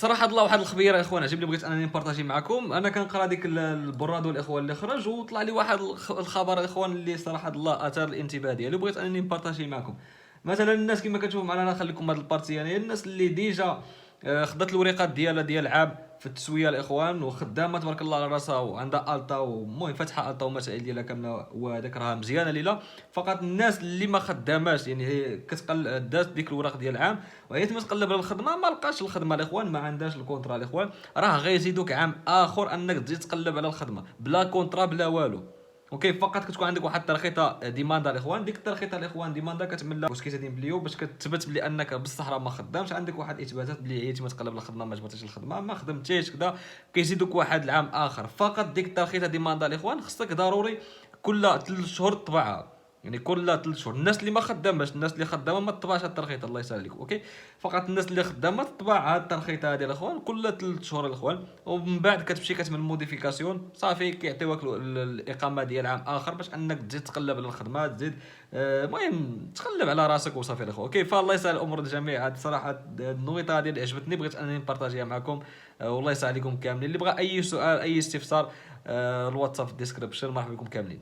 صراحه الله واحد الخبيره يا اخوان عجبني، بغيت انني نبارطاجي معكم. انا كنقرا ديك البراد والاخوان اللي خرج، وطلع لي واحد الخبر الاخوان اللي صراحه الله اثار الانتباه ديالي، بغيت انني نبارطاجي معكم. مثلا الناس كما كتشوفوا معنا، انا نخليكم هذه البارتي، يعني الناس اللي ديجا خدات الوريقات ديالها ديال عام في التسويه الاخوان، وخدامه تبارك الله على راسها، وعندها التا، ومهم فاتحه التا ومسائل ديالها كامله، وهذاك راه مزيانه ليله. فقط الناس اللي ما خداماش، يعني هي دازت ديك الوراق ديال العام، وهي تما تقلب على الخدمه، ما لقاش الخدمه الاخوان، ما عندهاش الكونترا الاخوان، راه غيزيدوك عام اخر انك تزيد تقلب على الخدمه بلا كونترا بلا والو. اوكي، فقط كتكون عندك واحد الترخيصه ديماندا الاخوان. ديك الترخيصه الاخوان ديماندا كتملى واش كيتدين بليو باش كتثبت بلي انك بصح راه ما خدامش، عندك واحد اثباتات بلي عييتي ما تقلب الخدمه، ما جبرتيش الخدمه، ما خدمتيش كذا، كيزيدوك واحد العام اخر. فقط ديك الترخيصه ديماندا الاخوان خصك ضروري كل 3 شهور تطبعها، يعني كل 3 شهور. الناس اللي ما خداماش، الناس اللي خدامه ما تطبعش الترخيص، الله يسهل عليكم. اوكي، فقط الناس اللي خدامه تطبع هاد الترخيصه هذه الاخوان كل 3 شهور الاخوان، ومن بعد كتمشي كتعمل موديفيكاسيون صافي، كيعطيوك الاقامه ديال عام اخر باش انك تزيد تقلب على الخدمه، تزيد المهم تقلب على راسك وصافي الاخوان. اوكي، فالله يسهل الامور الجميع. هاد صراحه النويطه هذه اللي عجبتني، بغيت انني نبارطاجيها معكم. والله يسهل عليكم كاملين. اللي بغى اي سؤال اي استفسار، الواتساب في الديسكريبشن، مرحبا بكم كاملين.